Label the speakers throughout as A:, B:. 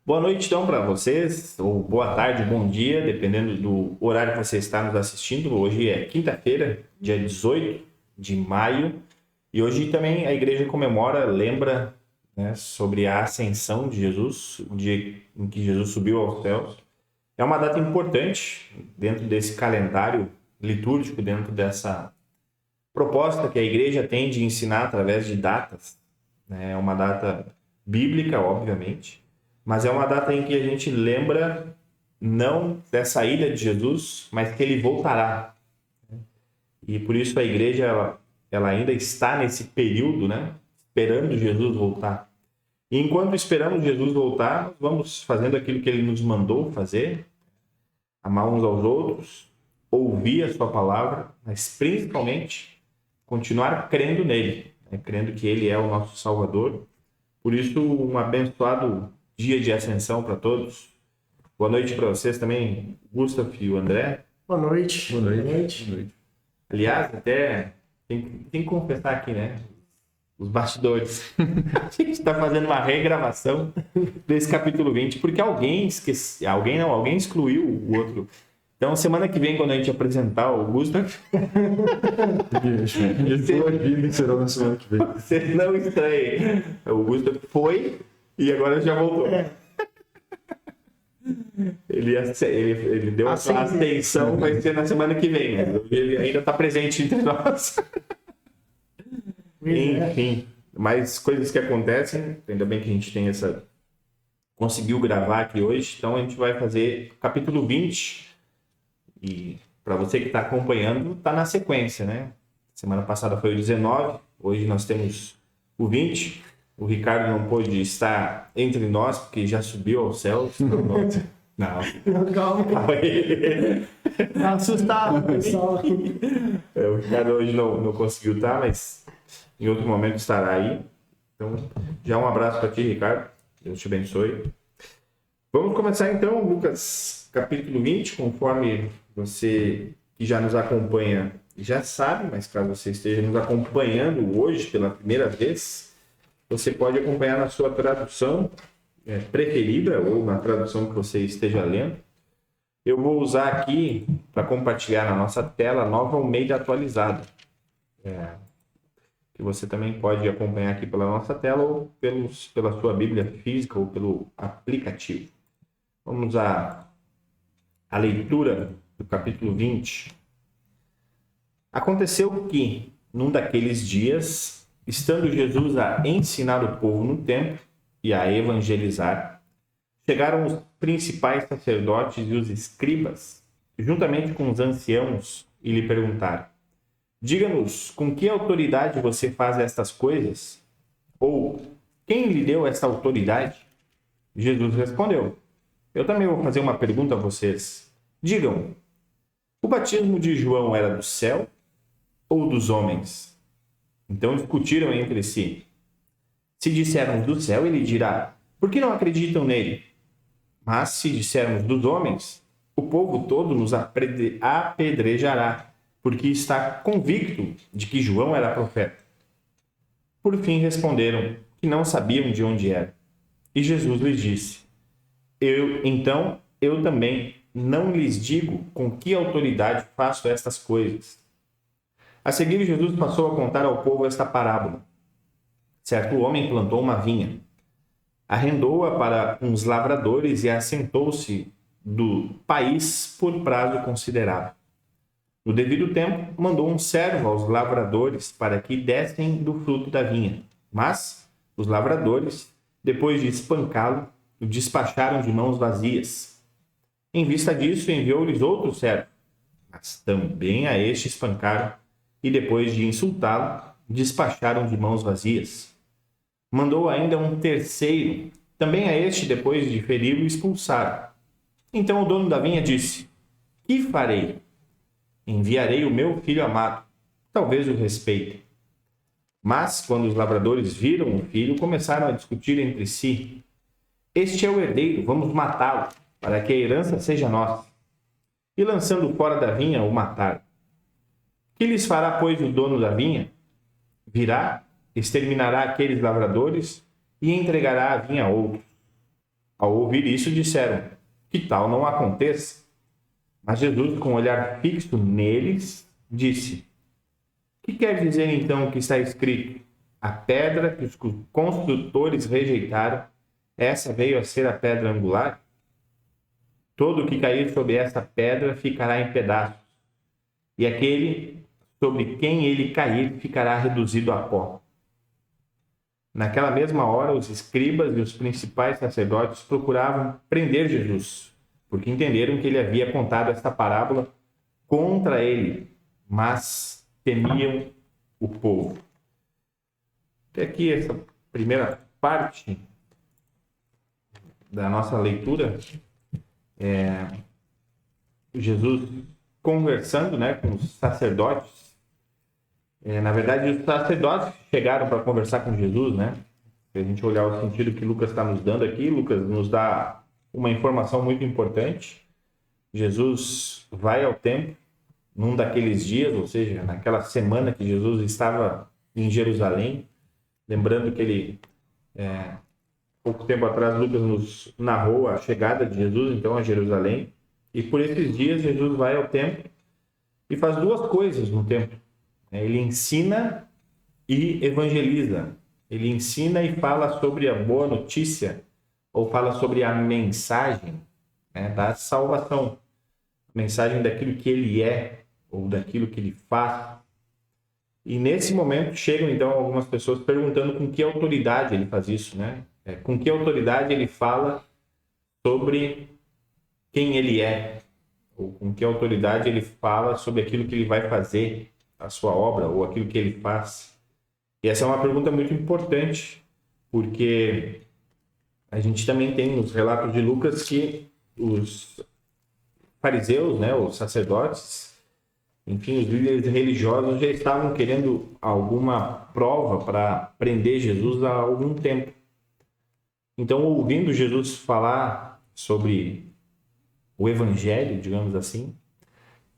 A: Boa noite, então, para vocês, ou boa tarde, bom dia, dependendo do horário que você está nos assistindo. Hoje é quinta-feira, dia 18 de maio, e hoje também a igreja comemora, lembra, né, sobre a ascensão de Jesus, o dia em que Jesus subiu aos céus. É uma data importante dentro desse calendário litúrgico, dentro dessa proposta que a igreja tem de ensinar através de datas, né? É uma data bíblica, obviamente, mas é uma data em que a gente lembra não dessa ida de Jesus, mas que ele voltará. E por isso a igreja ela ainda está nesse período, né? Esperando Jesus voltar. E enquanto esperamos Jesus voltar, nós vamos fazendo aquilo que ele nos mandou fazer, amar uns aos outros, ouvir a sua palavra, mas principalmente continuar crendo nele, né? Crendo que ele é o nosso Salvador. Por isso, um abençoado dia de ascensão para todos. Boa noite para vocês também, Gustavo e o André.
B: Boa noite.
C: Boa noite.
B: Boa noite.
C: Boa noite.
A: Aliás, até tem que confessar aqui, né? Os bastidores. A gente está fazendo uma regravação desse capítulo 20, porque alguém esqueceu, alguém excluiu o outro. Então, semana que vem, quando a gente apresentar o Gustavo,
C: Ele falou aqui, será na semana que vem.
A: você não estranhe. O Gustavo foi e agora já voltou. Ele deu a sua ascensão, vai ser na semana que vem. Mas ele ainda está presente entre nós. Enfim, mais coisas que acontecem. Ainda bem que a gente tem conseguiu gravar aqui hoje. Então a gente vai fazer capítulo 20. E para você que está acompanhando, está na sequência, né? Semana passada foi o 19, hoje nós temos o 20. O Ricardo não pôde estar entre nós, porque já subiu aos céus. Não.
B: Calma. Tá assustado, pessoal.
A: O Ricardo hoje não conseguiu estar, mas em outro momento estará aí. Então, já um abraço para ti, Ricardo. Deus te abençoe. Vamos começar então, Lucas, capítulo 20, conforme você que já nos acompanha já sabe, mas caso você esteja nos acompanhando hoje pela primeira vez, você pode acompanhar na sua tradução preferida ou na tradução que você esteja lendo. Eu vou usar aqui para compartilhar na nossa tela a Nova Almeida atualizada, que você também pode acompanhar aqui pela nossa tela ou pela sua Bíblia física ou pelo aplicativo. Vamos à leitura do capítulo 20. Aconteceu que, num daqueles dias, estando Jesus a ensinar o povo no templo e a evangelizar, chegaram os principais sacerdotes e os escribas, juntamente com os anciãos, e lhe perguntaram: diga-nos, com que autoridade você faz estas coisas? Ou, quem lhe deu esta autoridade? Jesus respondeu: eu também vou fazer uma pergunta a vocês. Digam, o batismo de João era do céu ou dos homens? Então discutiram entre si. Se dissermos do céu, ele dirá: por que não acreditam nele? Mas se dissermos dos homens, o povo todo nos apedrejará, porque está convicto de que João era profeta. Por fim responderam que não sabiam de onde era. E Jesus lhes disse: eu também não lhes digo com que autoridade faço estas coisas. A seguir, Jesus passou a contar ao povo esta parábola. Certo homem plantou uma vinha, arrendou-a para uns lavradores e assentou-se do país por prazo considerável. No devido tempo, mandou um servo aos lavradores para que dessem do fruto da vinha. Mas os lavradores, depois de espancá-lo, o despacharam de mãos vazias. Em vista disso, enviou-lhes outro servo, mas também a este espancaram e, depois de insultá-lo, despacharam de mãos vazias. Mandou ainda um terceiro, também a este, depois de feri-lo, expulsaram. Então o dono da vinha disse: que farei? Enviarei o meu filho amado, talvez o respeitem. Mas, quando os lavradores viram o filho, começaram a discutir entre si: este é o herdeiro, vamos matá-lo, para que a herança seja nossa. E lançando fora da vinha, o mataram. Que lhes fará, pois, o dono da vinha? Virá, exterminará aqueles lavradores e entregará a vinha a outros. Ao ouvir isso, disseram: que tal não aconteça? Mas Jesus, com um olhar fixo neles, disse: que quer dizer então o que está escrito? A pedra que os construtores rejeitaram, essa veio a ser a pedra angular? Todo o que cair sobre essa pedra ficará em pedaços, e aquele sobre quem ele cair ficará reduzido a pó. Naquela mesma hora, os escribas e os principais sacerdotes procuravam prender Jesus, porque entenderam que ele havia contado esta parábola contra ele, mas temiam o povo. Até aqui essa primeira parte da nossa leitura, Jesus conversando, né, com os sacerdotes. Na verdade, os sacerdotes chegaram para conversar com Jesus, né? Se a gente olhar o sentido que Lucas está nos dando aqui, Lucas nos dá uma informação muito importante. Jesus vai ao templo num daqueles dias, ou seja, naquela semana que Jesus estava em Jerusalém. Lembrando que ele, pouco tempo atrás, Lucas nos narrou a chegada de Jesus, então, a Jerusalém. E por esses dias, Jesus vai ao templo e faz duas coisas no templo. Ele ensina e evangeliza. Ele ensina e fala sobre a boa notícia, ou fala sobre a mensagem, né, da salvação. A mensagem daquilo que ele é, ou daquilo que ele faz. E nesse momento chegam então algumas pessoas perguntando com que autoridade ele faz isso, né? Com que autoridade ele fala sobre quem ele é, ou com que autoridade ele fala sobre aquilo que ele vai fazer, a sua obra, ou aquilo que ele faz. E essa é uma pergunta muito importante, porque a gente também tem nos relatos de Lucas que os fariseus, né, os sacerdotes, enfim, os líderes religiosos já estavam querendo alguma prova para prender Jesus há algum tempo. Então, ouvindo Jesus falar sobre o evangelho, digamos assim,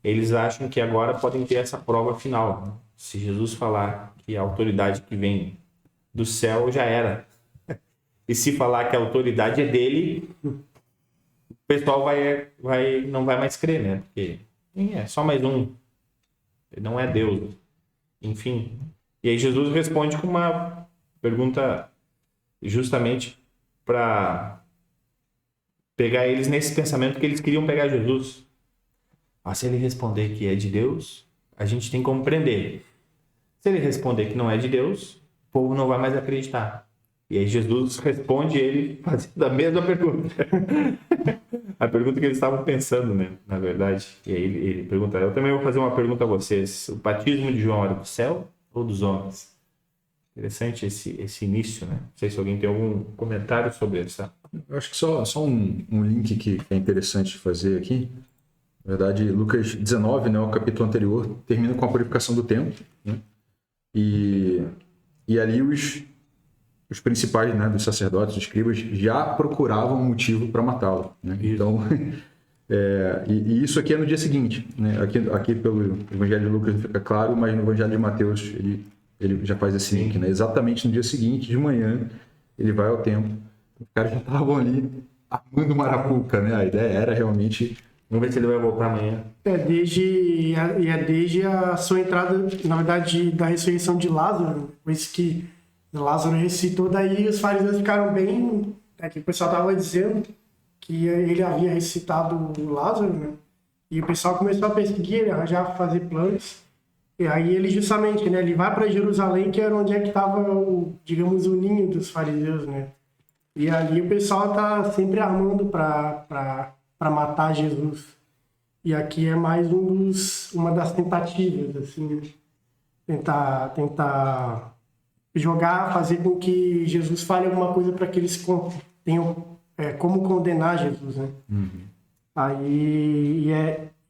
A: eles acham que agora podem ter essa prova final, né? Se Jesus falar que a autoridade que vem do céu, já era. E se falar que a autoridade é dele, o pessoal não vai mais crer, né? Porque é só mais um. Ele não é Deus. Enfim. E aí Jesus responde com uma pergunta justamente para pegar eles nesse pensamento que eles queriam pegar Jesus. Se ele responder que é de Deus, a gente tem como prender. Se ele responder que não é de Deus, o povo não vai mais acreditar. E aí Jesus responde ele fazendo a mesma pergunta. A pergunta que eles estavam pensando, né? Na verdade. E aí ele pergunta: eu também vou fazer uma pergunta a vocês. O batismo de João era do céu ou dos homens? Interessante esse início, né? Não sei se alguém tem algum comentário sobre isso.
C: Eu acho que só um link que é interessante fazer aqui. Na verdade, Lucas 19, né, o capítulo anterior, termina com a purificação do templo, né? E ali os principais, né, dos sacerdotes, os escribas, já procuravam um motivo para matá-lo, né? Então, e isso aqui é no dia seguinte, né? Aqui pelo Evangelho de Lucas não fica claro, mas no Evangelho de Mateus ele já faz esse link, né? Exatamente no dia seguinte, de manhã, ele vai ao templo. Os caras já estavam ali armando uma arapuca, né? A ideia era realmente...
A: Vamos ver se ele vai voltar amanhã.
B: Desde a sua entrada, na verdade, da ressurreição de Lázaro, depois que Lázaro ressuscitou, daí os fariseus ficaram bem... que o pessoal estava dizendo que ele havia ressuscitado Lázaro, né? E o pessoal começou a perseguir, ele arranjar fazer planos. E aí ele justamente, né, ele vai para Jerusalém, que era onde é que estava, digamos, o ninho dos fariseus, né? E ali o pessoal tá sempre armando para matar Jesus. E aqui é mais uma das tentativas, assim, tentar jogar, fazer com que Jesus fale alguma coisa para que eles tenham como condenar Jesus, né? Uhum. Aí,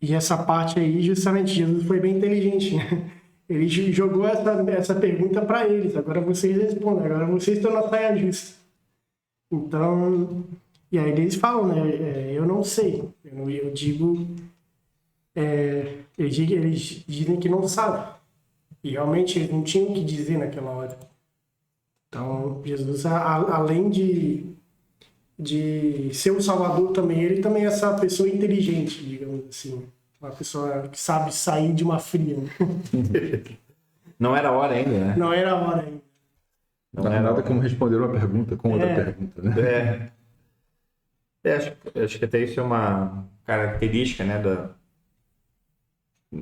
B: e essa parte aí, justamente, Jesus foi bem inteligente, né? Ele jogou essa pergunta para eles. Agora vocês respondem, agora vocês estão na saia justa. Então, e aí eles falam, né? Eu não sei. Eu digo... eles dizem que não sabem. E realmente eles não tinham o que dizer naquela hora. Então, Jesus, além de de ser um salvador também. Ele também é essa pessoa inteligente, digamos assim. Uma pessoa que sabe sair de uma fria. Né?
A: Não era hora ainda, né?
B: Não era a hora ainda.
C: Não é nada como responder uma pergunta com outra pergunta, né?
A: Acho que até isso é uma característica, né?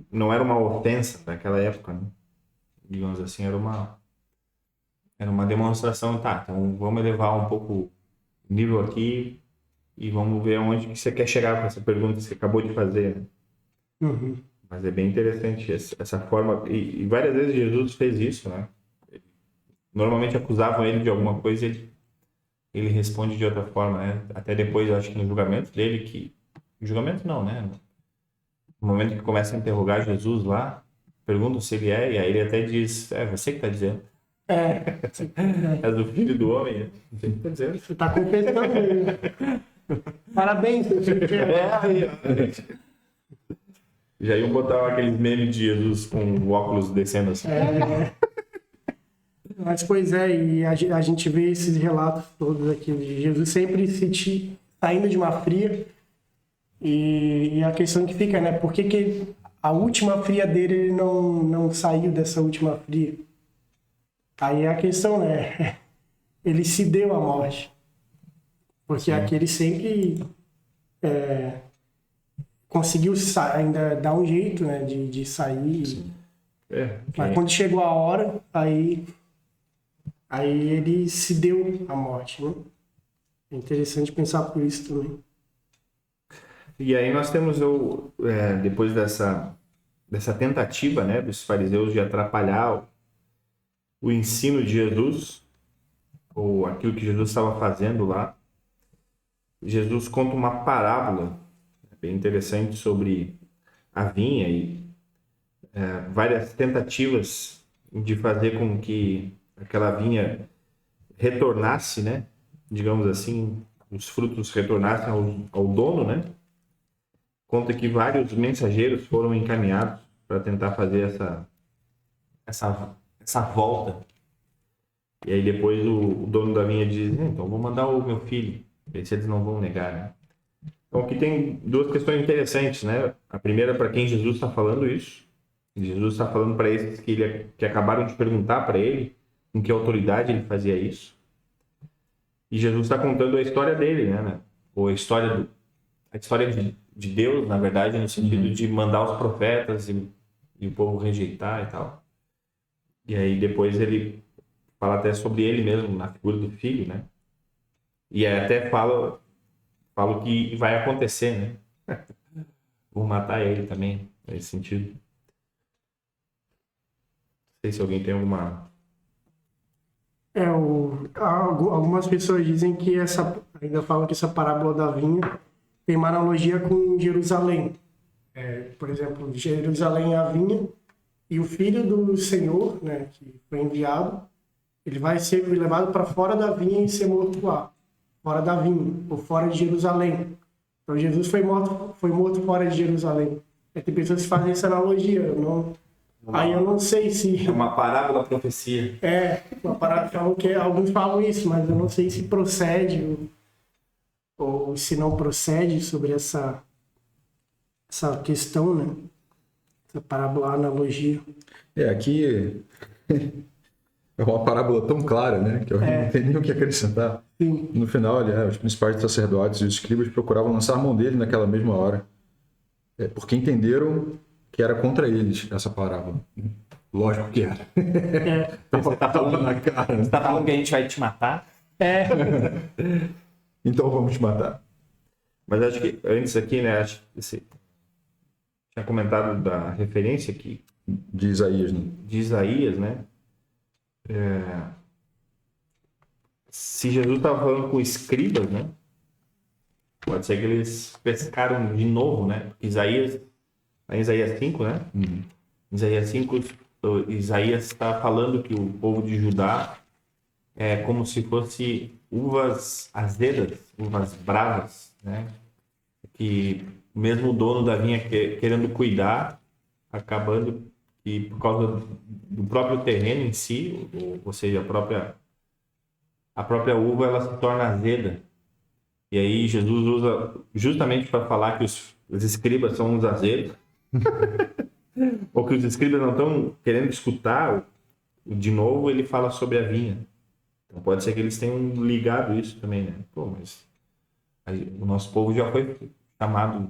A: Não era uma ofensa daquela época, né? Digamos assim, era uma demonstração, tá? Então vamos elevar um pouco o nível aqui e vamos ver aonde que você quer chegar com essa pergunta que você acabou de fazer, né?
B: Uhum.
A: Mas é bem interessante essa forma. E várias vezes Jesus fez isso, né? Normalmente acusavam ele de alguma coisa e ele responde de outra forma, né? Até depois, eu acho que no julgamento dele, que... Julgamento não, né? No momento que começa a interrogar Jesus lá, perguntam se ele é, e aí ele até diz, você que está dizendo. És o filho do homem, né? Você que está dizendo.
B: Você está confessando aí. Parabéns, seu filho.
A: Já iam botar aqueles memes de Jesus com o óculos descendo assim.
B: Mas, pois é, e a gente vê esses relatos todos aqui de Jesus sempre saindo de uma fria. E a questão que fica, né? Por que a última fria dele ele não saiu dessa última fria? Aí é a questão, né? Ele se deu à morte. Porque aquele sempre conseguiu ainda dar um jeito, né? De sair. Mas quando chegou a hora, aí ele se deu à morte, né? É interessante pensar por isso também.
A: E aí nós temos, depois dessa tentativa, né, dos fariseus de atrapalhar o ensino de Jesus, ou aquilo que Jesus estava fazendo lá, Jesus conta uma parábola bem interessante sobre a vinha e várias tentativas de fazer com que aquela vinha retornasse, né, digamos assim, os frutos retornassem ao dono, né? Conta que vários mensageiros foram encaminhados para tentar fazer essa volta. E aí depois o dono da vinha diz, então vou mandar o meu filho, ver se eles não vão negar, né? Então aqui tem duas questões interessantes, né? A primeira, para quem Jesus está falando isso. Jesus está falando para esses que acabaram de perguntar para ele com que autoridade ele fazia isso. E Jesus está contando a história dele, né? Ou a história de Deus, na verdade, no sentido de mandar os profetas e o povo rejeitar e tal. E aí depois ele fala até sobre ele mesmo, na figura do filho, né? E aí até fala o que vai acontecer, né? Vou matar ele também, nesse sentido. Não sei se alguém tem alguma...
B: Algumas pessoas dizem que ainda falam que essa parábola da vinha tem uma analogia com Jerusalém. Por exemplo, Jerusalém é a vinha e o filho do Senhor, né, que foi enviado, ele vai ser levado para fora da vinha e ser morto lá, fora da vinha, ou fora de Jerusalém. Então Jesus foi morto fora de Jerusalém. Tem pessoas que fazem essa analogia. Aí eu não sei se...
A: É uma parábola profecia.
B: Uma parábola que alguns falam isso, mas eu não sei se procede ou se não procede sobre essa questão, né? Essa parábola, analogia.
C: Aqui é uma parábola tão clara, né? Que eu não tenho nem o que acrescentar.
B: Sim.
C: No final, os principais sacerdotes e os escribas procuravam lançar a mão dele naquela mesma hora. Porque entenderam que era contra eles essa parábola. Lógico que era.
A: Você tá falando
C: na cara.
A: Você tá falando que a gente vai te matar?
C: Então vamos te matar.
A: Mas acho que antes aqui, né? Acho que você tinha comentado da referência aqui.
C: De Isaías, né?
A: De Isaías, né? Se Jesus estava falando com escribas, né? Pode ser que eles pescaram de novo, né? Porque em Isaías 5, né? Em Isaías 5, Isaías está falando que o povo de Judá é como se fosse uvas azedas, uvas bravas, né? Que mesmo o dono da vinha querendo cuidar, acabando que por causa do próprio terreno em si, ou seja, a própria uva, ela se torna azeda. E aí Jesus usa justamente para falar que os escribas são uns azeiros, ou que os escribas não estão querendo escutar, de novo ele fala sobre a vinha. Então pode ser que eles tenham ligado isso também, né? Pô, mas o nosso povo já foi chamado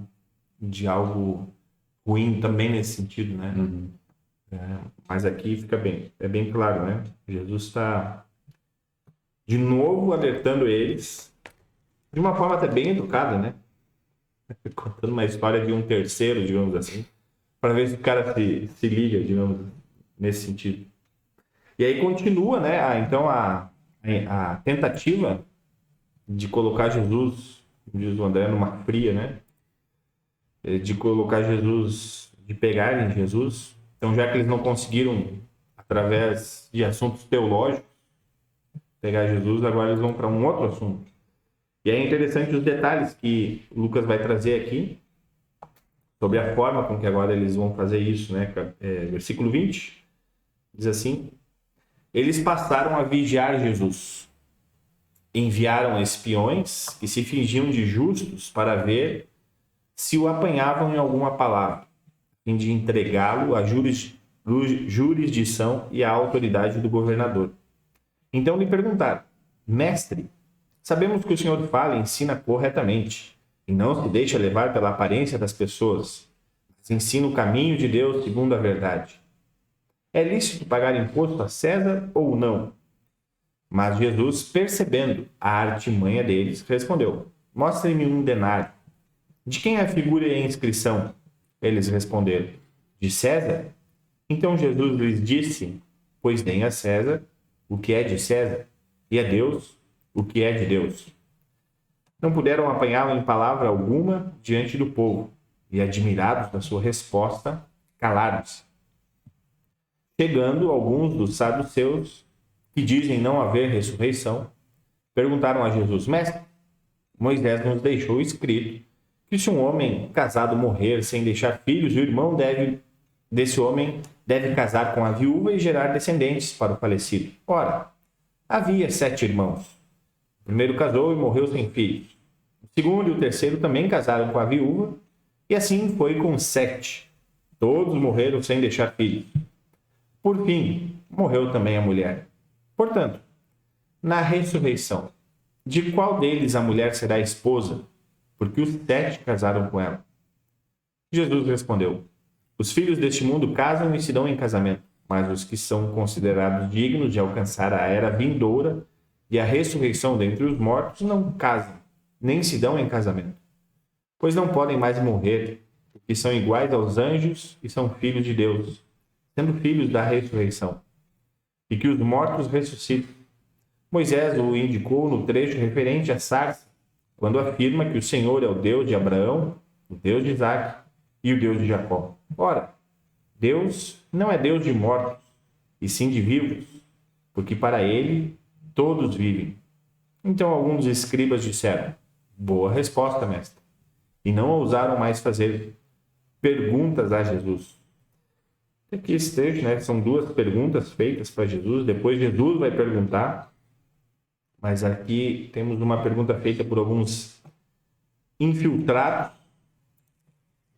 A: de algo ruim também nesse sentido, né? Mas aqui fica é bem claro, né? Jesus está de novo alertando eles de uma forma até bem educada, né? Contando uma história de um terceiro, digamos assim, para ver se o cara se liga, digamos, nesse sentido. E aí continua, né? Então a tentativa de colocar Jesus, como diz o André, numa fria, né? De colocar Jesus, de pegarem Jesus. Então, já que eles não conseguiram, através de assuntos teológicos, pegar Jesus, agora eles vão para um outro assunto. E é interessante os detalhes que Lucas vai trazer aqui sobre a forma com que agora eles vão fazer isso, né? Versículo 20 diz assim: eles passaram a vigiar Jesus. Enviaram espiões que se fingiam de justos para ver se o apanhavam em alguma palavra, a fim de entregá-lo à jurisdição e à autoridade do governador. Então lhe perguntaram: mestre, sabemos que o senhor fala e ensina corretamente, e não se deixa levar pela aparência das pessoas, mas ensina o caminho de Deus segundo a verdade. É lícito pagar imposto a César ou não? Mas Jesus, percebendo a artimanha deles, respondeu: mostre-me um denário. De quem é a figura e a inscrição? Eles responderam: de César. Então Jesus lhes disse: pois deem a César o que é de César, e a Deus o que é de Deus. Não puderam apanhá-lo em palavra alguma diante do povo, e admirados da sua resposta, calaram-se. Chegando alguns dos saduceus, que dizem não haver ressurreição, perguntaram a Jesus: mestre, Moisés nos deixou escrito que se um homem casado morrer sem deixar filhos, o irmão desse homem deve casar com a viúva e gerar descendentes para o falecido. Ora, havia 7 irmãos. O primeiro casou e morreu sem filhos. O segundo e o terceiro também casaram com a viúva, e assim foi com 7. Todos morreram sem deixar filhos. Por fim, morreu também a mulher. Portanto, na ressurreição, de qual deles a mulher será esposa? Porque os 7 casaram com ela. Jesus respondeu: os filhos deste mundo casam e se dão em casamento, mas os que são considerados dignos de alcançar a era vindoura e a ressurreição dentre os mortos não casam, nem se dão em casamento, pois não podem mais morrer, porque são iguais aos anjos e são filhos de Deus, sendo filhos da ressurreição, e que os mortos ressuscitam. Moisés o indicou no trecho referente à sarça, quando afirma que o Senhor é o Deus de Abraão, o Deus de Isaac e o Deus de Jacó. Ora, Deus não é Deus de mortos, e sim de vivos, porque para ele todos vivem. Então alguns escribas disseram: boa resposta, mestre, e não ousaram mais fazer perguntas a Jesus. Aqui esse trecho, né, são 2 perguntas feitas para Jesus, depois Jesus vai perguntar, mas aqui temos uma pergunta feita por alguns infiltrados,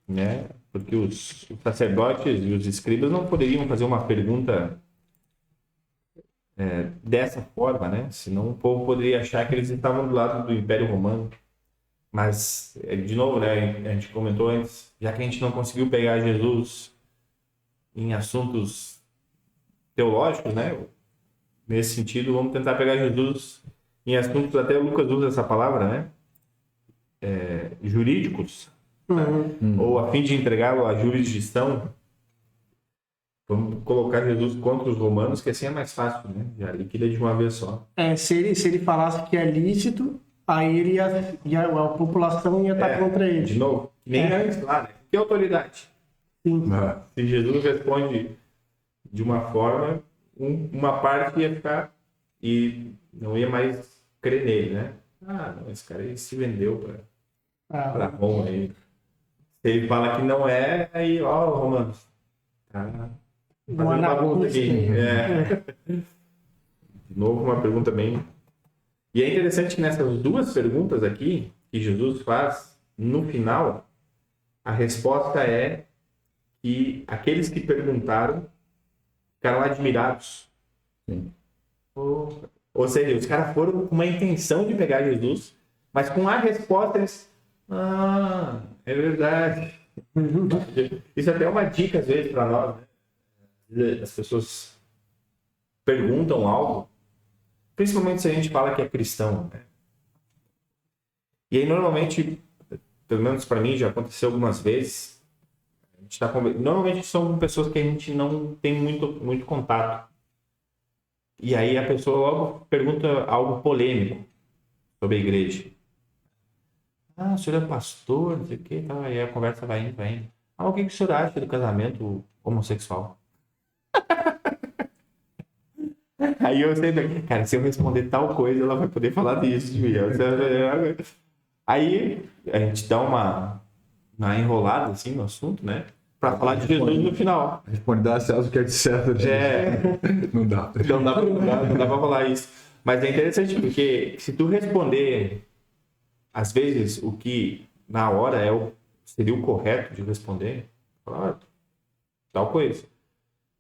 A: né? Porque os sacerdotes e os escribas não poderiam fazer uma pergunta dessa forma, né? Senão o povo poderia achar que eles estavam do lado do Império Romano. Mas, de novo, né? A gente comentou antes, já que a gente não conseguiu pegar Jesus em assuntos teológicos, né? Nesse sentido, vamos tentar pegar Jesus em assuntos, até o Lucas usa essa palavra, né? Jurídicos, ou a fim de entregá-lo à jurisdição. Vamos colocar Jesus contra os romanos, que assim é mais fácil, né? Já liquida de uma vez só.
B: Se ele falasse que é lícito, aí a população ia estar contra ele.
A: De novo, nem antes lá, né? Que autoridade?
B: Sim.
A: Se Jesus responde de uma forma, uma parte ia ficar e não ia mais crer nele, né? Não, esse cara aí se vendeu para Roma aí. Se ele fala que não é, aí, ó, romanos. Tá fazendo bagunça aqui. De novo, uma pergunta bem... E é interessante que nessas duas perguntas aqui, que Jesus faz no final, a resposta é que aqueles que perguntaram ficaram admirados.
C: Sim.
A: Ou seja, os caras foram com uma intenção de pegar Jesus, mas com a resposta eles... Ah, é verdade. Isso até é uma dica, às vezes, para nós, né? As pessoas perguntam algo, principalmente se a gente fala que é cristão, né? E aí, normalmente, pelo menos para mim, já aconteceu algumas vezes, a gente tá normalmente são pessoas que a gente não tem muito contato. E aí a pessoa logo pergunta algo polêmico sobre a igreja. Ah, o senhor é pastor, não sei o que, tá? Aí a conversa vai indo, vai indo. Ah, o que o senhor acha do casamento homossexual? Aí eu sei, cara, se eu responder tal coisa, ela vai poder falar disso de mim. Aí a gente dá uma enrolada assim no assunto, né? Pra falar de Jesus no final.
C: Responde, dá César o que é de César. Não dá.
A: Não dá pra falar isso. Mas é interessante porque se tu responder, às vezes, o que na hora seria o correto de responder, falar tal coisa.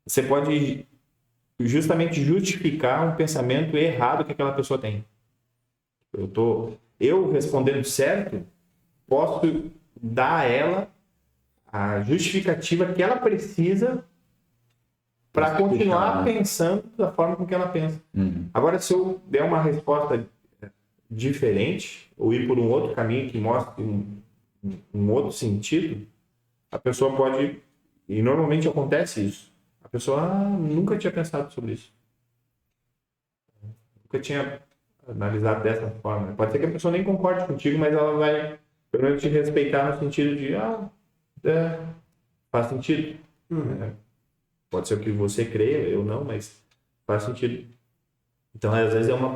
A: Você pode justamente justificar um pensamento errado que aquela pessoa tem. Eu respondendo certo, posso dar a ela a justificativa que ela precisa para continuar pensando da forma com que ela pensa. Agora, se eu der uma resposta diferente, ou ir por um outro caminho que mostre um outro sentido, a pessoa pode... E normalmente acontece isso. A pessoa nunca tinha pensado sobre isso. Nunca tinha analisado dessa forma. Pode ser que a pessoa nem concorde contigo, mas ela vai, pelo menos, te respeitar no sentido de faz sentido. Pode ser o que você crê, eu não, mas faz sentido. Então, às vezes, é uma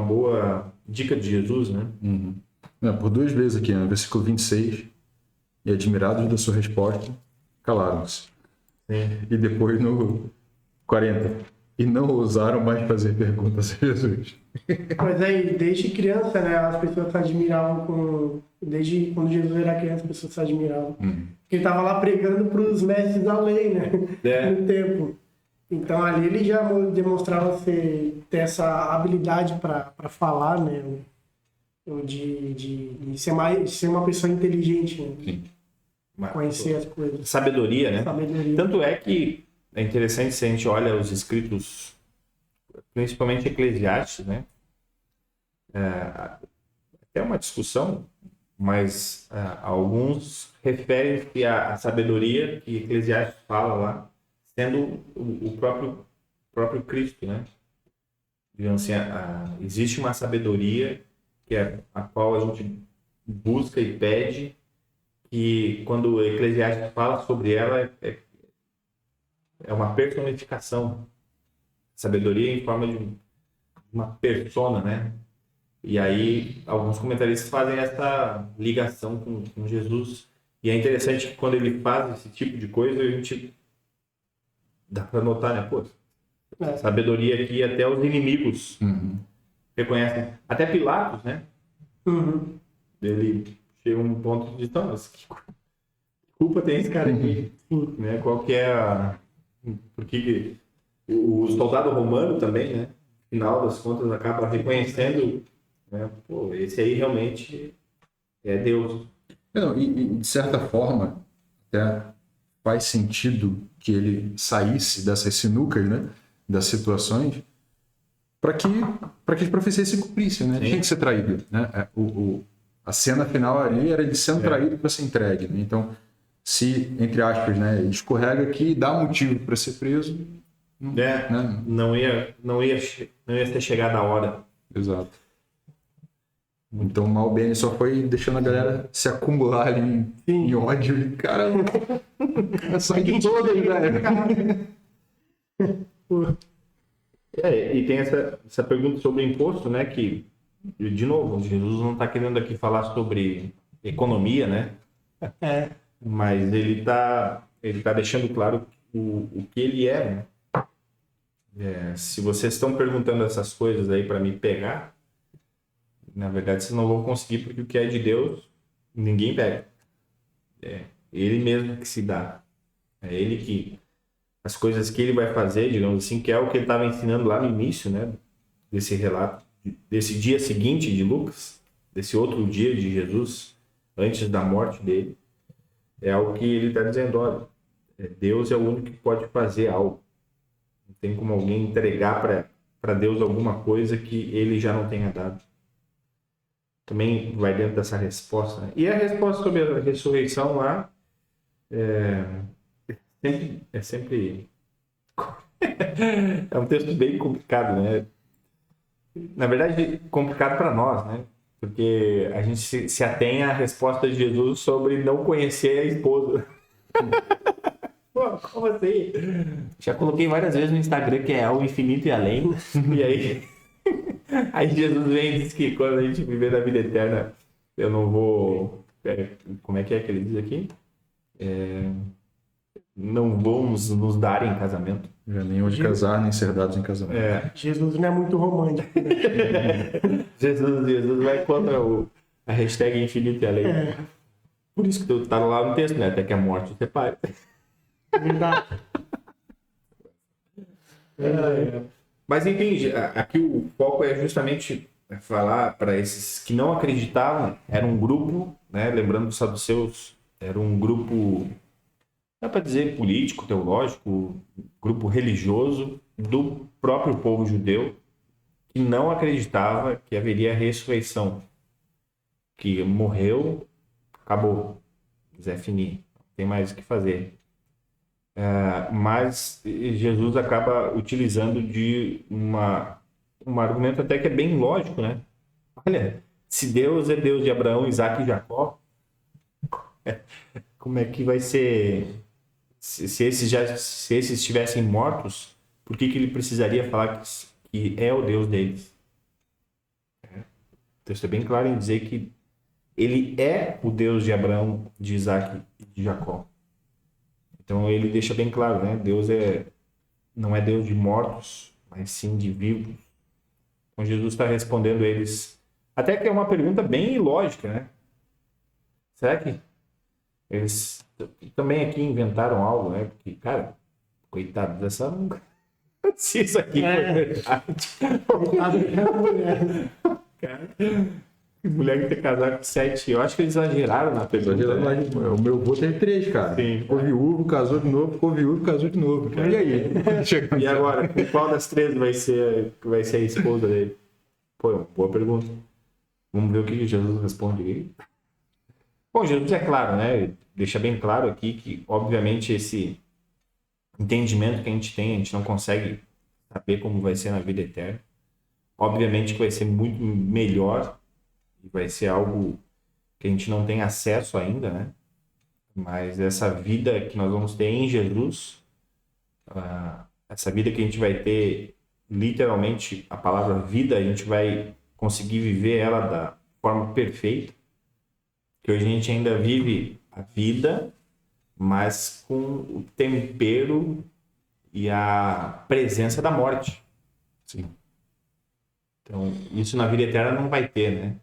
A: boa dica de Jesus, né?
C: Por 2 vezes aqui, no versículo 26, e admirados da sua resposta, calaram-se. E depois no 40, e não ousaram mais fazer perguntas a Jesus.
B: Mas aí, desde criança, né, as pessoas se admiravam desde quando Jesus era criança, as pessoas se admiravam. Porque ele estava lá pregando para os mestres da lei, né? No templo. Então ali ele já demonstrava ter essa habilidade para falar, né? De ser uma pessoa inteligente, né?
C: Sim.
B: Conhecer as coisas.
A: Sabedoria, né?
B: Sabedoria.
A: Tanto é que é interessante se a gente olha os escritos, principalmente Eclesiastes, né? É uma discussão, mas alguns referem-se à sabedoria que Eclesiastes fala lá, sendo o próprio Cristo, né? Digamos assim, existe uma sabedoria que é a qual a gente busca e pede, que quando o Eclesiastes fala sobre ela é uma personificação. Sabedoria em forma de uma persona, né? E aí alguns comentaristas fazem essa ligação com Jesus. E é interessante que quando ele faz esse tipo de coisa, a gente dá para notar, né? Pô, sabedoria que até os inimigos reconhecem. Até Pilatos, né? Ele chega a um ponto de mas que culpa tem esse cara aqui? Né? Qual que é porque o soldado romano também, né? No final das contas, acaba reconhecendo, né? Pô, esse aí realmente é Deus.
C: E de certa forma, até faz sentido que ele saísse dessas sinucas, né? Das situações, para que as profecias se cumprissem, né? Tinha que ser traído, né? A cena final ali era de sendo traído para ser entregue, né? Então, se, entre aspas, né, ele escorrega aqui e dá motivo para ser preso, né?
A: Não ia ter chegado a hora.
C: Exato. Então, mal bem, ele só foi deixando a galera se acumular ali em ódio. E, cara, sangue todo aí, velho.
A: E tem essa pergunta sobre imposto, né? Que, de novo, Jesus não está querendo aqui falar sobre economia, né? Mas ele tá deixando claro o que ele é, né? Se vocês estão perguntando essas coisas aí para me pegar, na verdade vocês não vão conseguir, porque o que é de Deus, ninguém pega. É Ele mesmo que se dá. É Ele que... As coisas que Ele vai fazer, digamos assim, que é o que Ele estava ensinando lá no início, né? Desse relato, desse dia seguinte de Lucas, desse outro dia de Jesus, antes da morte dele, é algo que Ele está dizendo, olha, Deus é o único que pode fazer algo. Não tem como alguém entregar para Deus alguma coisa que Ele já não tenha dado. Também vai dentro dessa resposta, né? E a resposta sobre a ressurreição lá é sempre é um texto bem complicado, né? Na verdade, complicado para nós, né? Porque a gente se atém à resposta de Jesus sobre não conhecer a esposa. Pô, como assim? Já coloquei várias vezes no Instagram que é ao infinito e além. E aí Jesus vem e diz que quando a gente viver na vida eterna, eu não vou... Como é que ele diz aqui? Não vamos nos dar em casamento.
C: Já nem onde casar, nem ser dados em casamento.
B: Jesus não é muito romântico.
A: Jesus vai contra a hashtag infinito e além. Por isso que tá lá no texto, né? Até que a morte separe.
B: Verdade.
A: Mas enfim, aqui o foco é justamente falar para esses que não acreditavam. Era um grupo, né? Lembrando dos saduceus, era um grupo, dá para dizer, político, teológico, grupo religioso do próprio povo judeu, que não acreditava que haveria ressurreição, que morreu, acabou, Zé Fini, não tem mais o que fazer. Mas Jesus acaba utilizando de um argumento até que é bem lógico, né? Olha, se Deus é Deus de Abraão, Isaac e Jacó, como é que vai ser? Se esses estivessem mortos, por que ele precisaria falar que é o Deus deles? O texto é bem claro em dizer que ele é o Deus de Abraão, de Isaac e de Jacó. Então ele deixa bem claro, né? Deus não é Deus de mortos, mas sim de vivos. Então Jesus está respondendo eles, até que é uma pergunta bem ilógica, né? Será que eles também aqui inventaram algo, né? Porque, cara, coitado dessa... Se isso aqui foi verdade.
B: Coitado da mulher.
A: Cara, mulher que tem casado com 7, eu acho que eles exageraram na pergunta. Né?
C: O meu avô teve 3, cara.
A: Sim.
C: Ficou viúvo, casou de novo, ficou viúvo, casou de novo. Cara. E aí?
A: E agora, qual das 3 vai ser a esposa dele? Pô, boa pergunta. Vamos ver o que Jesus responde aí. Bom, Jesus é claro, né? Deixa bem claro aqui que, obviamente, esse entendimento que a gente não consegue saber como vai ser na vida eterna. Obviamente que vai ser muito melhor e vai ser algo que a gente não tem acesso ainda, né? Mas essa vida que nós vamos ter em Jesus, essa vida que a gente vai ter, literalmente, a palavra vida, a gente vai conseguir viver ela da forma perfeita. Que hoje a gente ainda vive a vida, mas com o tempero e a presença da morte.
C: Sim.
A: Então, isso na vida eterna não vai ter, né?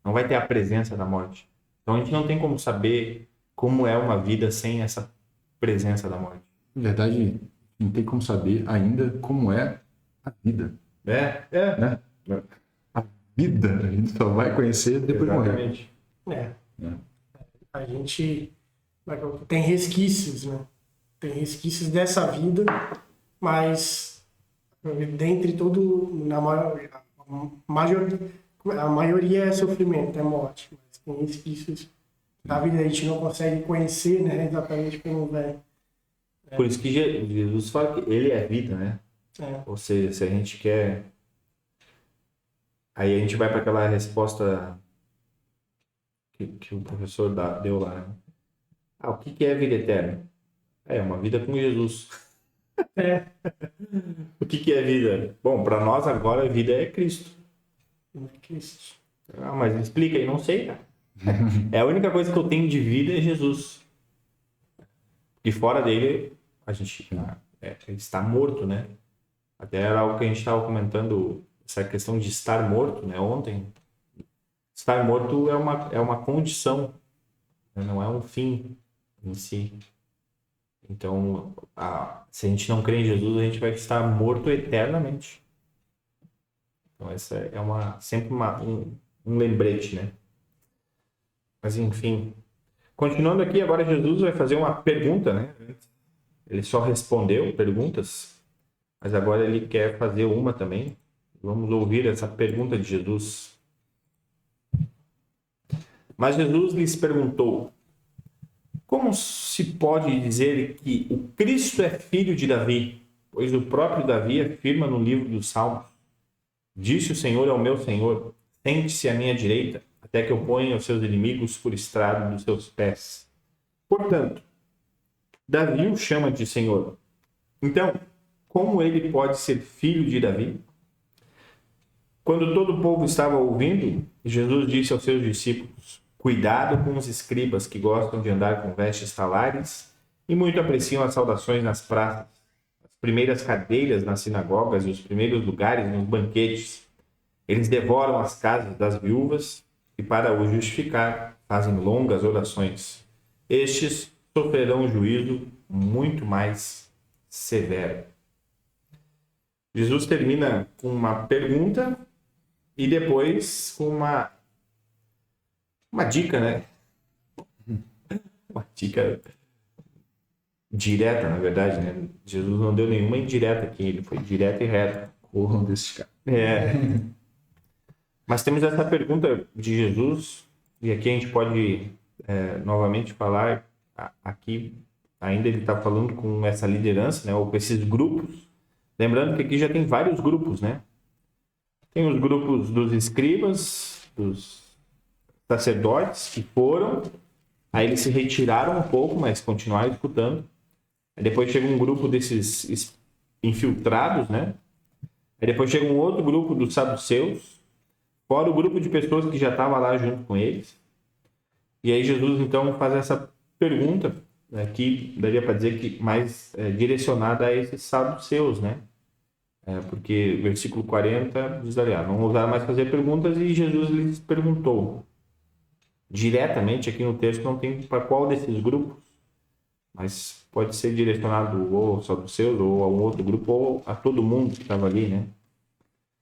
A: Não vai ter a presença da morte. Então, a gente não tem como saber como é uma vida sem essa presença da morte.
C: Na verdade, não tem como saber ainda como é a vida.
A: Né?
C: Né? A vida a gente só vai conhecer depois de morrer.
A: Exatamente.
B: A gente tem resquícios, né? Tem resquícios dessa vida, mas dentre todo, a maioria é sofrimento, é morte. Mas tem resquícios da vida a gente não consegue conhecer, né? Exatamente como vai.
A: Por isso que Jesus fala que ele é a vida, né? Ou seja, se a gente quer... Aí a gente vai para aquela resposta que o professor deu lá, né? O que é vida eterna? É uma vida com Jesus. O que é vida? Bom, para nós agora a vida é Cristo.
B: Cristo.
A: Mas explica aí, não sei, cara. A única coisa que eu tenho de vida é Jesus. E fora dele, a gente está morto, né? Até era algo que a gente estava comentando, essa questão de estar morto, né? Ontem. Estar morto é uma condição, né? Não é um fim em si. Então, se a gente não crê em Jesus, a gente vai estar morto eternamente. Então, essa é sempre um lembrete, né? Mas, enfim. Continuando aqui, agora Jesus vai fazer uma pergunta, né? Ele só respondeu perguntas, mas agora ele quer fazer uma também. Vamos ouvir essa pergunta de Jesus. Mas Jesus lhes perguntou: como se pode dizer que o Cristo é filho de Davi? Pois o próprio Davi afirma no livro dos Salmos: disse o Senhor ao meu Senhor: sente-se à minha direita, até que eu ponha os seus inimigos por estrado dos seus pés. Portanto, Davi o chama de Senhor. Então, como ele pode ser filho de Davi? Quando todo o povo estava ouvindo, Jesus disse aos seus discípulos: cuidado com os escribas que gostam de andar com vestes talares e muito apreciam as saudações nas praças, as primeiras cadeiras nas sinagogas e os primeiros lugares nos banquetes. Eles devoram as casas das viúvas e, para o justificar, fazem longas orações. Estes sofrerão juízo muito mais severo. Jesus termina com uma pergunta e depois com uma dica, né? Uma dica direta, na verdade, né? Jesus não deu nenhuma indireta aqui, ele foi direto e reto.
C: Corram desses caras.
A: Mas temos essa pergunta de Jesus, e aqui a gente pode novamente falar, aqui ainda ele está falando com essa liderança, né? Ou com esses grupos. Lembrando que aqui já tem vários grupos, né? Tem os grupos dos escribas, dos sacerdotes que foram, aí eles se retiraram um pouco, mas continuaram escutando. Aí depois chega um grupo desses infiltrados, né? Aí depois chega um outro grupo dos saduceus, fora o grupo de pessoas que já estava lá junto com eles. E aí Jesus então faz essa pergunta, né, que daria para dizer que mais direcionada a esses saduceus, né? Porque versículo 40 diz ali, não ousaram mais fazer perguntas e Jesus lhes perguntou. Diretamente aqui no texto não tem para qual desses grupos, mas pode ser direcionado ou aos saduceus ou a um outro grupo ou a todo mundo que estava ali, né?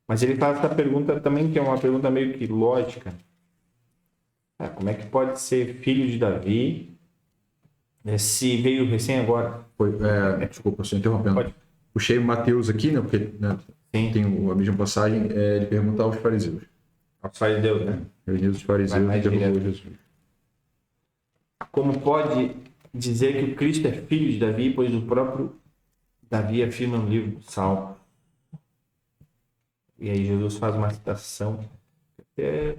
A: Mas ele faz essa pergunta também, que é uma pergunta meio que lógica. Como é que pode ser filho de Davi se veio recém agora?
C: Desculpa, estou interrompendo.
A: Pode.
C: Puxei o Mateus aqui, né? Porque tem a mesma passagem. Ele pergunta aos fariseus.
A: Aos fariseus, né?
C: Reunidos os fariseus e interrogou Jesus.
A: Como pode dizer que o Cristo é filho de Davi, pois o próprio Davi afirma no livro do Salmo. E aí Jesus faz uma citação que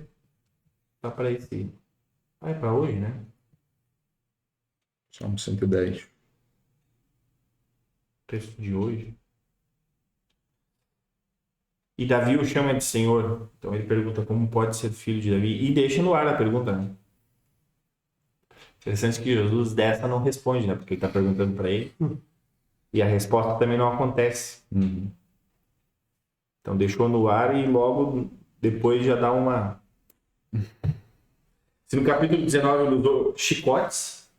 A: tá para esse... é para hoje, né?
C: Salmo 110.
A: Texto de hoje. E Davi o chama de Senhor. Então ele pergunta como pode ser filho de Davi. E deixa no ar a pergunta, né? Interessante que Jesus dessa não responde, né? Porque ele está perguntando para ele. E a resposta também não acontece.
C: Uhum.
A: Então deixou no ar e logo depois já dá uma... Se no capítulo 19 ele usou chicotes,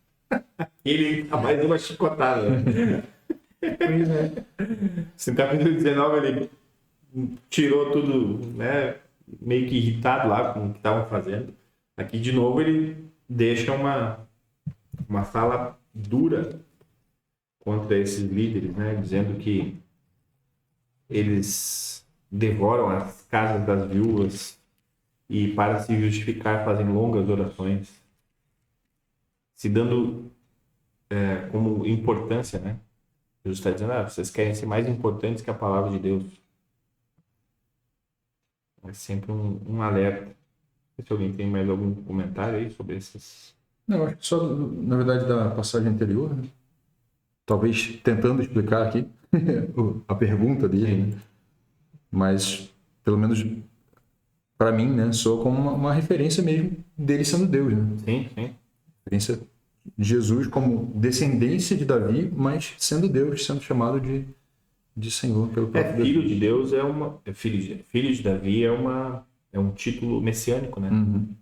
A: ele dá mais uma chicotada, né? Se no capítulo 19 ele tirou tudo, né, meio que irritado lá com o que estavam fazendo, aqui de novo ele deixa uma fala dura contra esses líderes, né, dizendo que eles devoram as casas das viúvas e, para se justificar, fazem longas orações, se dando como importância, né? Jesus está dizendo, vocês querem ser mais importantes que a palavra de Deus. É sempre um alerta. Se alguém tem mais algum comentário aí sobre esses...
C: Não, acho que só, na verdade, da passagem anterior, né? Talvez tentando explicar aqui a pergunta dele, né? Mas, pelo menos para mim, né, soa como uma referência mesmo dele sendo Deus, né?
A: Sim.
C: Referência de Jesus como descendência de Davi, mas sendo Deus, sendo chamado de de Senhor pelo próprio Deus.
A: Filho de Deus filho de Davi é um título messiânico, né?
C: Uhum.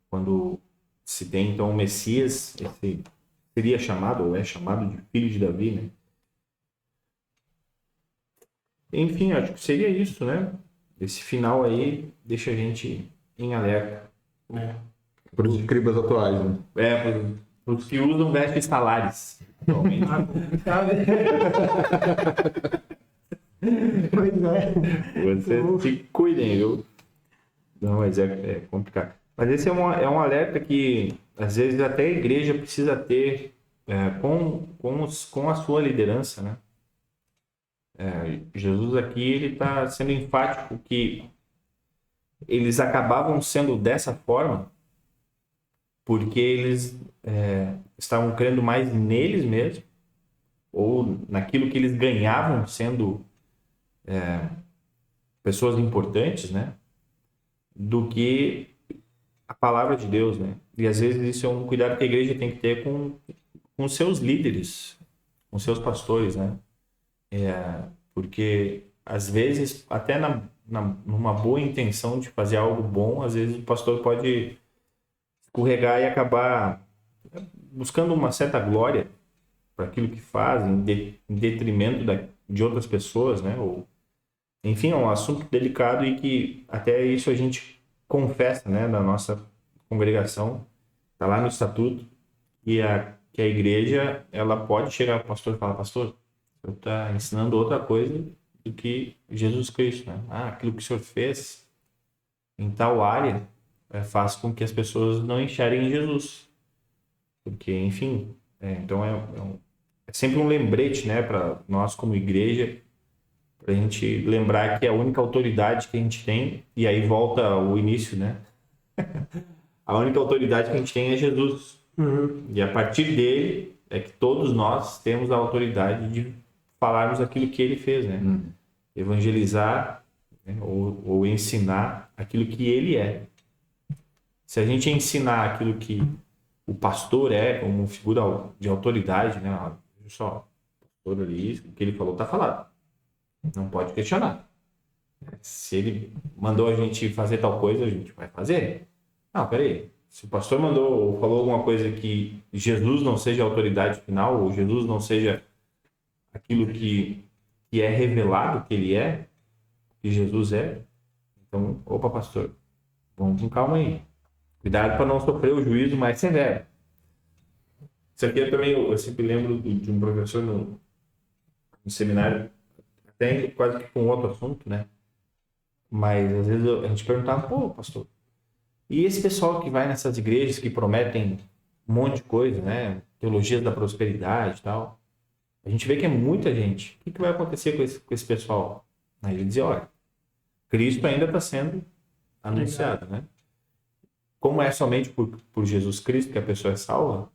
A: Quando se tem então o Messias, esse seria chamado ou é chamado de filho de Davi, né? Enfim, acho que seria isso, né? Esse final aí deixa a gente em alerta.
C: Para os escribas atuais, né?
A: Para os que usam vestes talares, atualmente.
B: Pois é.
A: Vocês se cuidem, viu? Não, mas é complicado. Mas esse é um alerta que, às vezes, até a igreja precisa ter com a sua liderança, né? Jesus aqui, ele está sendo enfático que eles acabavam sendo dessa forma porque eles estavam crendo mais neles mesmos ou naquilo que eles ganhavam sendo pessoas importantes, né? Do que a palavra de Deus, né? E às vezes isso é um cuidado que a igreja tem que ter com seus líderes, com seus pastores, né? Porque às vezes, até numa boa intenção de fazer algo bom, às vezes o pastor pode escorregar e acabar buscando uma certa glória para aquilo que faz, em detrimento de outras pessoas, né? Ou, enfim, é um assunto delicado e que até isso a gente confessa, né, na nossa congregação, está lá no estatuto, que a igreja, ela pode chegar ao pastor e falar: pastor, o senhor está ensinando outra coisa do que Jesus Cristo, né? Aquilo que o senhor fez em tal área faz com que as pessoas não enxerguem Jesus. Porque, enfim, então é sempre um lembrete, né, para nós como igreja, para a gente lembrar que a única autoridade que a gente tem, e aí volta o início, né? A única autoridade que a gente tem é Jesus.
B: Uhum.
A: E a partir dele é que todos nós temos a autoridade de falarmos aquilo que ele fez, né? Evangelizar, né? Ou ensinar aquilo que ele é. Se a gente ensinar aquilo que o pastor é, como figura de autoridade, né? Olha só, o pastor ali, o que ele falou está falado. Não pode questionar. Se ele mandou a gente fazer tal coisa, a gente vai fazer. Não, peraí. Se o pastor mandou ou falou alguma coisa que Jesus não seja a autoridade final, ou Jesus não seja aquilo que é revelado que ele é, que Jesus é, então, opa, pastor, vamos com calma aí. Cuidado para não sofrer o juízo mais severo. Isso aqui eu sempre lembro de um professor no seminário, até quase que com outro assunto, né? Mas às vezes a gente perguntava: pô, pastor, e esse pessoal que vai nessas igrejas que prometem um monte de coisa, né? Teologias da prosperidade e tal. A gente vê que é muita gente. O que vai acontecer com esse pessoal? Aí ele dizia: olha, Cristo ainda está sendo anunciado, né? Como é somente por Jesus Cristo que a pessoa é salva,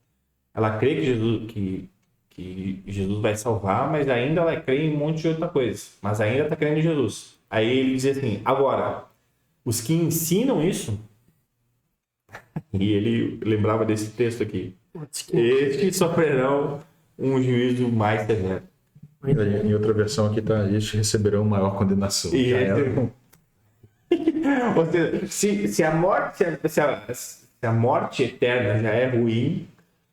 A: ela crê que Jesus vai salvar, mas ainda ela crê em um monte de outra coisa. Mas ainda está crendo em Jesus. Aí ele dizia assim: agora, os que ensinam isso, e ele lembrava desse texto aqui, estes sofrerão um juízo mais severo.
C: Em outra versão aqui está: estes receberão maior condenação.
A: Ou seja, se a morte eterna já é ruim,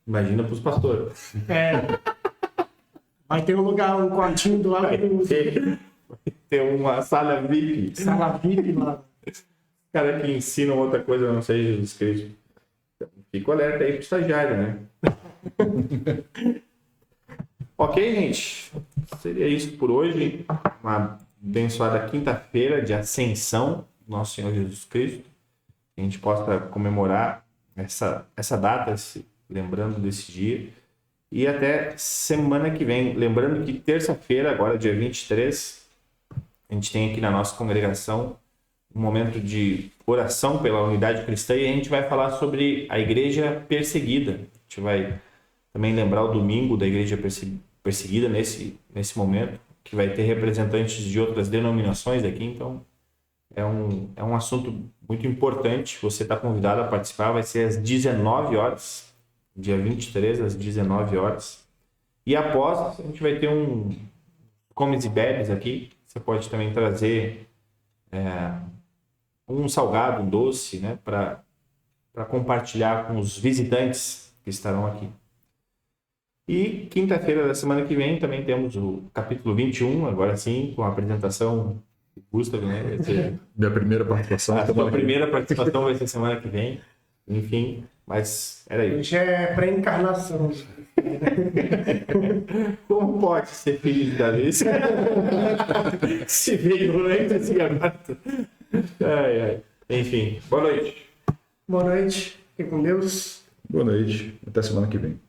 A: imagina para os pastores.
B: Vai ter um lugar, um quartinho do lado do...
A: Ter uma sala VIP.
B: Sala VIP lá.
A: Cara que ensinam outra coisa, não sei, Jesus Cristo. Fica alerta aí pro estagiário, né? Ok, gente. Seria isso por hoje. Uma abençoada quinta-feira de ascensão do nosso Senhor Jesus Cristo. Que a gente possa comemorar essa data, lembrando desse dia. E até semana que vem. Lembrando que terça-feira, agora dia 23, a gente tem aqui na nossa congregação um momento de oração pela unidade cristã e a gente vai falar sobre a igreja perseguida. A gente vai também lembrar o domingo da igreja perseguida nesse momento, que vai ter representantes de outras denominações aqui. Então, é um assunto muito importante. Você está convidado a participar. Vai ser às 19 horas, dia 23, às 19 horas. E após, a gente vai ter comes e bebes aqui. Você pode também trazer um salgado, um doce, né, para compartilhar com os visitantes que estarão aqui. E quinta-feira da semana que vem também temos o capítulo 21, agora sim, com a apresentação do Gustavo, né?
C: Minha primeira participação.
A: A sua primeira participação vai ser semana que vem. Enfim, mas era isso.
B: Hoje é pré-encarnação.
A: Como pode ser filho de Davi? Se veio antes e agora. Enfim, boa noite.
B: Boa noite. Fique com Deus.
C: Boa noite. Até semana que vem.